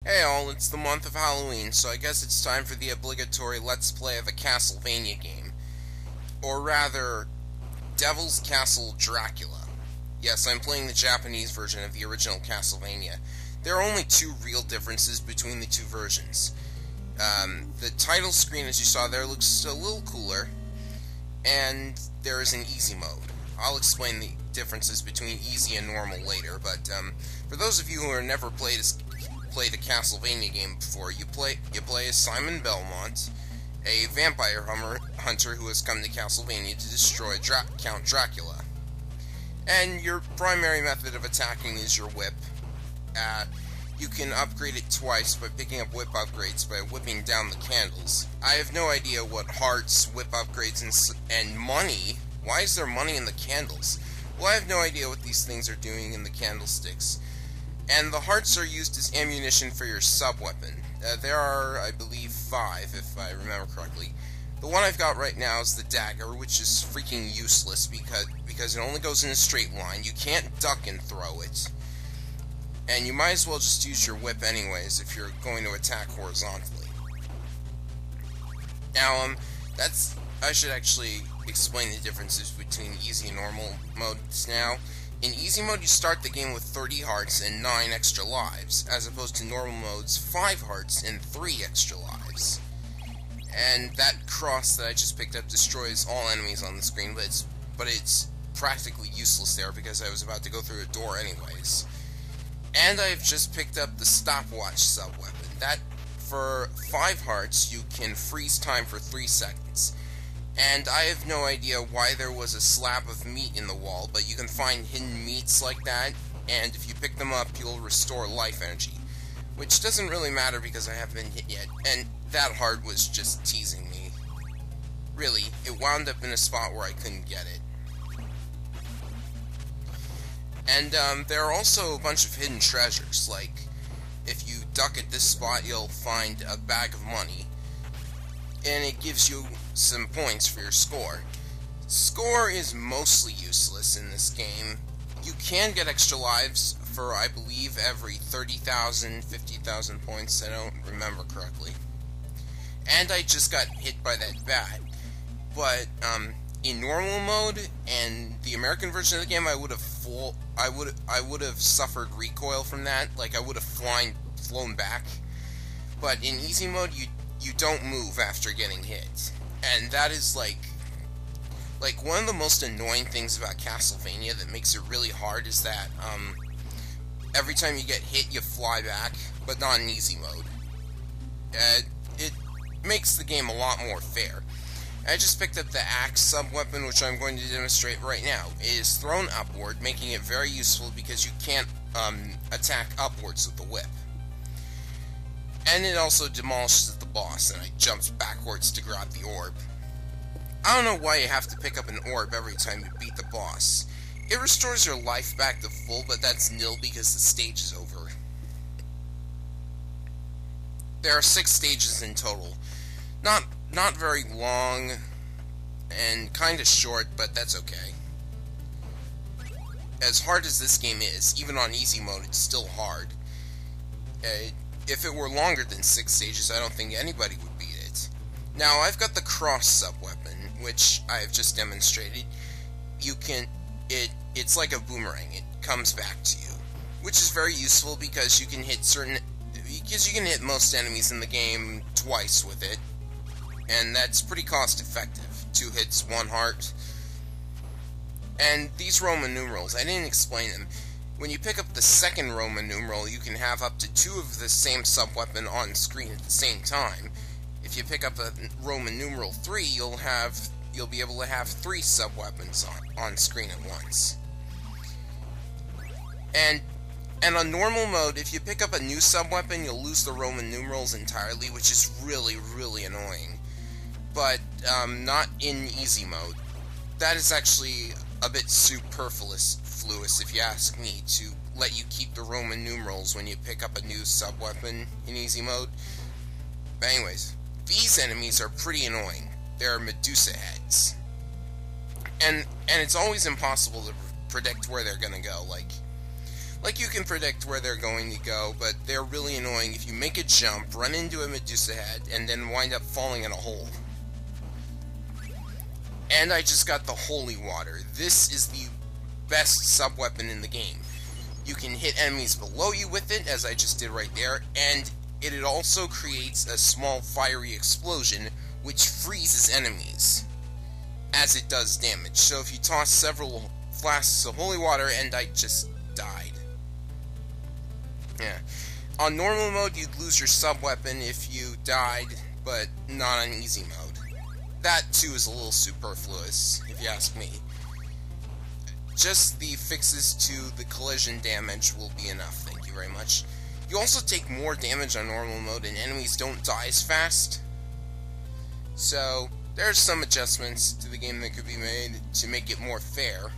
Hey all, it's the month of Halloween, so I guess it's time for the obligatory Let's Play of a Castlevania game. Or rather, Devil's Castle Dracula. Yes, I'm playing the Japanese version of the original Castlevania. There are only two real differences between the two versions. The title screen, as you saw there, looks a little cooler, and there is an easy mode. I'll explain the differences between easy and normal later, but for those of you who have never played a Castlevania game before, you play as Simon Belmont, a vampire hunter who has come to Castlevania to destroy Count Dracula. And your primary method of attacking is your whip. You can upgrade it twice by picking up whip upgrades by whipping down the candles. I have no idea what hearts, whip upgrades, and money. Why is there money in the candles? Well, I have no idea what these things are doing in the candlesticks. And the hearts are used as ammunition for your sub-weapon. There are, I believe, 5, if I remember correctly. The one I've got right now is the dagger, which is freaking useless because it only goes in a straight line. You can't duck and throw it. And you might as well just use your whip anyways if you're going to attack horizontally. Now, I should actually explain the differences between easy and normal modes now. In easy mode, you start the game with 30 hearts and 9 extra lives, as opposed to normal mode's 5 hearts and 3 extra lives. And that cross that I just picked up destroys all enemies on the screen, but it's practically useless there because I was about to go through a door anyways. And I've just picked up the stopwatch sub-weapon. That, for 5 hearts, you can freeze time for 3 seconds. And I have no idea why there was a slab of meat in the wall, but you can find hidden meats like that, and if you pick them up, you'll restore life energy. Which doesn't really matter because I haven't been hit yet, and that heart was just teasing me. Really, it wound up in a spot where I couldn't get it. And there are also a bunch of hidden treasures, like if you duck at this spot, you'll find a bag of money. And it gives you some points for your score. Score is mostly useless in this game. You can get extra lives for, I believe, every 30,000, 50,000 points. I don't remember correctly. And I just got hit by that bat. But in normal mode and the American version of the game, I would have suffered recoil from that. Like I would have flown back. But in easy mode, you don't move after getting hit. And that is like one of the most annoying things about Castlevania that makes it really hard is that every time you get hit you fly back, but not in easy mode. It makes the game a lot more fair. I just picked up the axe sub-weapon, which I'm going to demonstrate right now. It is thrown upward, making it very useful because you can't attack upwards with the whip. And it also demolishes the boss, and I jumped backwards to grab the orb. I don't know why you have to pick up an orb every time you beat the boss. It restores your life back to full, but that's nil because the stage is over. There are 6 stages in total. Not very long, and kinda short, but that's okay. As hard as this game is, even on easy mode, it's still hard. If it were longer than 6 stages, I don't think anybody would beat it. Now, I've got the cross sub-weapon, which I have just demonstrated. It's like a boomerang. It comes back to you, which is very useful because you can hit most enemies in the game twice with it, and that's pretty cost-effective. 2 hits, 1 heart. And these Roman numerals, I didn't explain them. When you pick up the second Roman numeral, you can have up to 2 of the same sub-weapon on screen at the same time. If you pick up a Roman numeral 3, you'll be able to have 3 sub-weapons on screen at once. And on normal mode, if you pick up a new sub-weapon, you'll lose the Roman numerals entirely, which is really, really annoying. But not in easy mode. That is actually a bit superfluous, if you ask me, to let you keep the Roman numerals when you pick up a new sub-weapon in easy mode. But anyways, these enemies are pretty annoying. They're Medusa heads. And it's always impossible to predict where they're gonna go. Like, Like, you can predict where they're going to go, but they're really annoying if you make a jump, run into a Medusa head, and then wind up falling in a hole. And I just got the Holy Water. This is the best sub-weapon in the game. You can hit enemies below you with it, as I just did right there, and it also creates a small fiery explosion, which freezes enemies as it does damage. So if you toss several flasks of holy water, and I just died. Yeah. On normal mode, you'd lose your sub-weapon if you died, but not on easy mode. That, too, is a little superfluous, if you ask me. Just the fixes to the collision damage will be enough, thank you very much. You also take more damage on normal mode, and enemies don't die as fast. So, there's some adjustments to the game that could be made to make it more fair.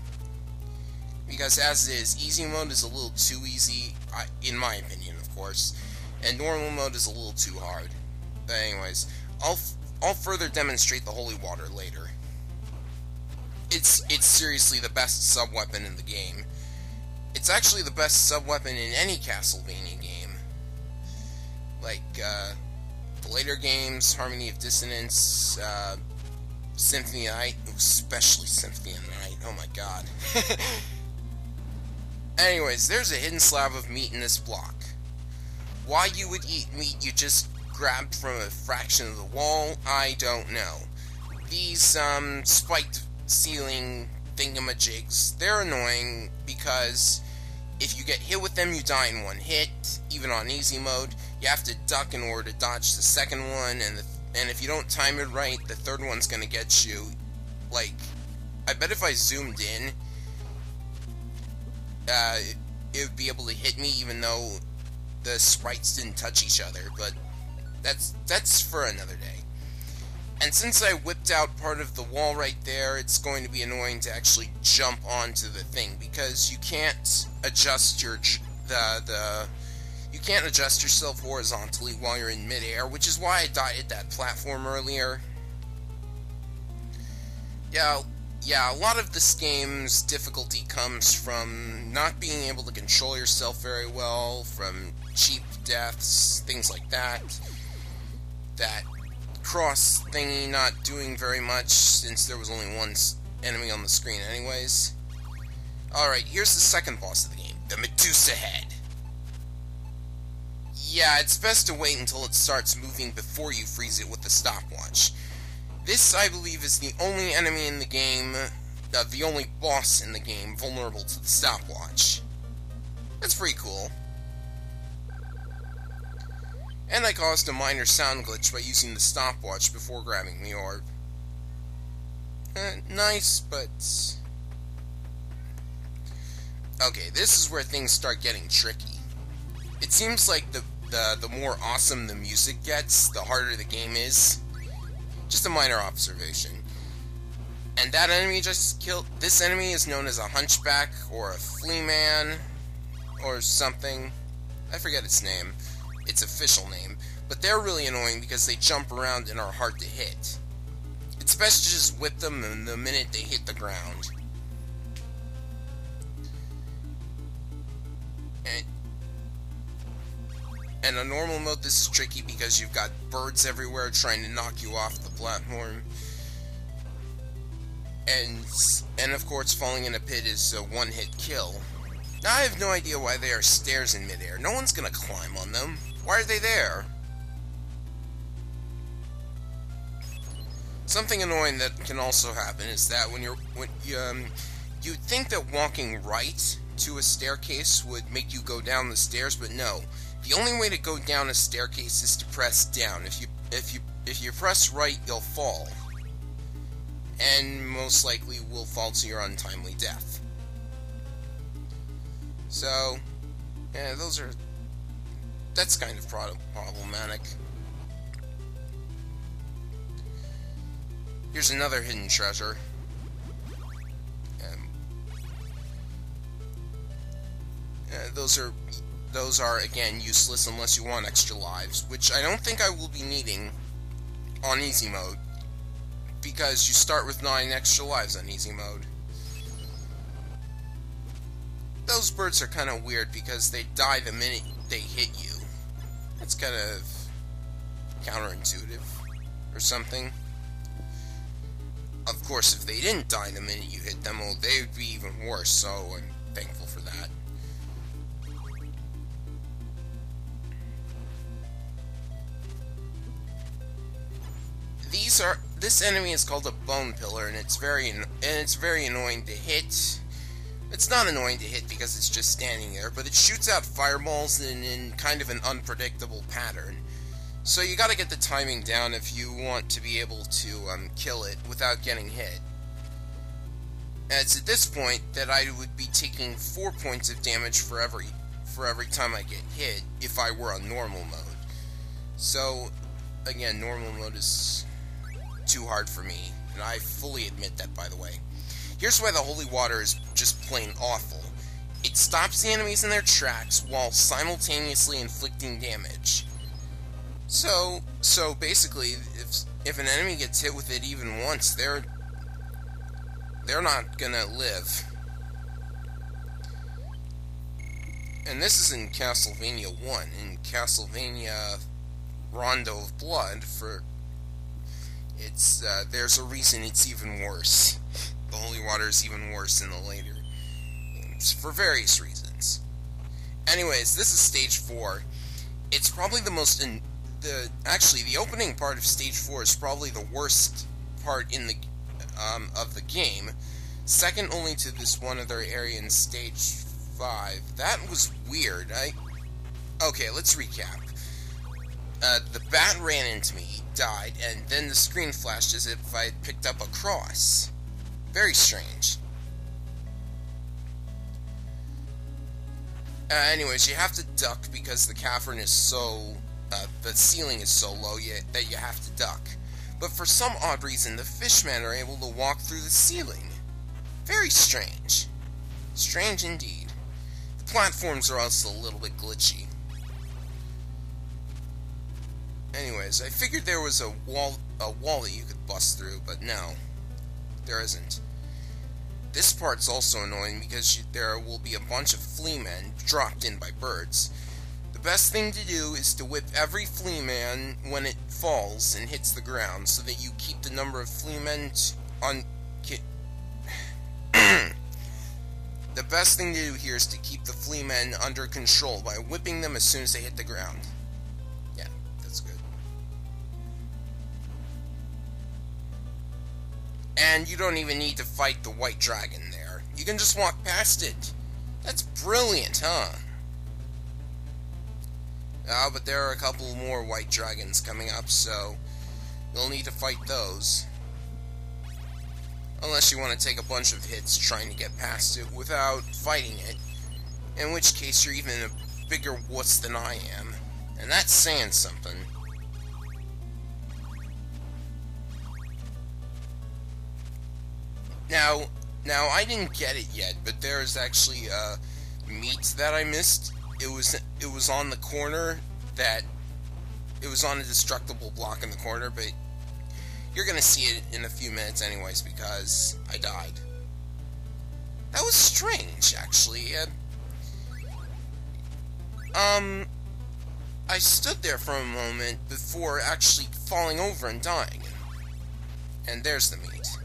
Because as it is, easy mode is a little too easy, in my opinion, of course, and normal mode is a little too hard. But anyways, I'll further demonstrate the holy water later. It's seriously the best sub-weapon in the game. It's actually the best sub-weapon in any Castlevania game. Like, the later games, Harmony of Dissonance, Symphony of Night, especially Symphony of Night, oh my god. Anyways, there's a hidden slab of meat in this block. Why you would eat meat you just grabbed from a fraction of the wall, I don't know. These, spiked ceiling thingamajigs, they're annoying because if you get hit with them, you die in one hit. Even on easy mode, you have to duck in order to dodge the second one, and if you don't time it right, the third one's gonna get you. Like, I bet if I zoomed in, it would be able to hit me even though the sprites didn't touch each other, but that's for another day. And since I whipped out part of the wall right there, it's going to be annoying to actually jump onto the thing, because you can't adjust your you can't adjust yourself horizontally while you're in midair, which is why I died at that platform earlier. Yeah, a lot of this game's difficulty comes from not being able to control yourself very well, from cheap deaths, things like that. That cross thingy not doing very much, since there was only one enemy on the screen anyways. Alright, here's the second boss of the game, the Medusa head. Yeah, it's best to wait until it starts moving before you freeze it with the stopwatch. This, I believe, is the only enemy in the game, the only boss in the game vulnerable to the stopwatch. That's pretty cool. And I caused a minor sound glitch by using the stopwatch before grabbing the orb. Nice, but... Okay, this is where things start getting tricky. It seems like the more awesome the music gets, the harder the game is. Just a minor observation. And that enemy you just killed, this enemy is known as a hunchback, or a flea man, or something. I forget its name. Its official name. But they're really annoying because they jump around and are hard to hit. It's best to just whip them the minute they hit the ground. And on normal mode, this is tricky because you've got birds everywhere trying to knock you off the platform. And of course, falling in a pit is a one-hit kill. Now, I have no idea why there are stairs in midair. No one's gonna climb on them. Why are they there? Something annoying that can also happen is that you'd think that walking right to a staircase would make you go down the stairs, but no. The only way to go down a staircase is to press down. If you press right, you'll fall, and most likely will fall to your untimely death. So, yeah, that's kind of problematic. Here's another hidden treasure. Those are, again, useless unless you want extra lives, which I don't think I will be needing on easy mode, because you start with 9 extra lives on easy mode. those birds are kind of weird because they die the minute they hit you. That's kind of counterintuitive or something. Of course, if they didn't die the minute you hit them, well, they would be even worse, so I'm thankful for that. This enemy is called a bone pillar, and it's very annoying to hit. It's not annoying to hit because it's just standing there, but it shoots out fireballs in kind of an unpredictable pattern. So you gotta get the timing down if you want to be able to kill it without getting hit. And it's at this point that I would be taking 4 points of damage for every time I get hit if I were on normal mode. So again, normal mode is too hard for me, and I fully admit that, by the way. Here's why the holy water is just plain awful. It stops the enemies in their tracks while simultaneously inflicting damage. So basically, if an enemy gets hit with it even once, they're not gonna live. And this is in Castlevania 1. In Castlevania Rondo of Blood, there's a reason it's even worse. The holy water is even worse in the later games, for various reasons. Anyways, this is stage 4. It's probably actually, the opening part of stage 4 is probably the worst part in the of the game, second only to this one other area in stage 5. That was weird. Okay, let's recap. The bat ran into me, died, and then the screen flashed as if I had picked up a cross. Very strange. Anyways, you have to duck because the cavern is the ceiling is so low that you have to duck. But for some odd reason, the fishmen are able to walk through the ceiling. Very strange. Strange indeed. The platforms are also a little bit glitchy. Anyways, I figured there was a wall that you could bust through, but no, there isn't. This part's also annoying because there will be a bunch of flea men dropped in by birds. The best thing to do is to whip every flea man when it falls and hits the ground, so that you keep the number of flea men on. The best thing to do here is to keep the flea men under control by whipping them as soon as they hit the ground. Yeah, that's good. And you don't even need to fight the white dragon there. You can just walk past it. That's brilliant, huh? But there are a couple more white dragons coming up, so you'll need to fight those. Unless you want to take a bunch of hits trying to get past it without fighting it. In which case you're even a bigger wuss than I am. And that's saying something. Now I didn't get it yet, but there's actually meat that I missed. It was on the corner it was on a destructible block in the corner, but you're gonna see it in a few minutes anyways because I died. That was strange, actually. I stood there for a moment before actually falling over and dying. And there's the meat.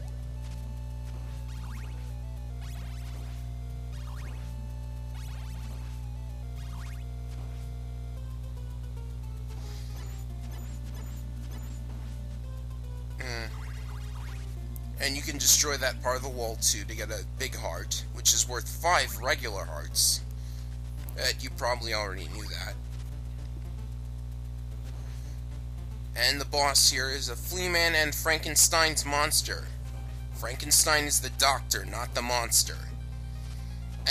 And you can destroy that part of the wall too to get a big heart, which is worth 5 regular hearts. You probably already knew that. And the boss here is a Fleaman and Frankenstein's monster. Frankenstein is the doctor, not the monster.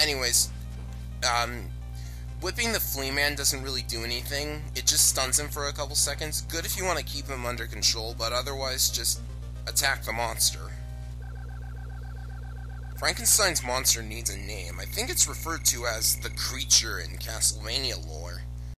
Anyways, whipping the Fleaman doesn't really do anything. It just stuns him for a couple seconds. Good if you want to keep him under control, but otherwise just attack the monster. Frankenstein's monster needs a name. I think it's referred to as the creature in Castlevania lore.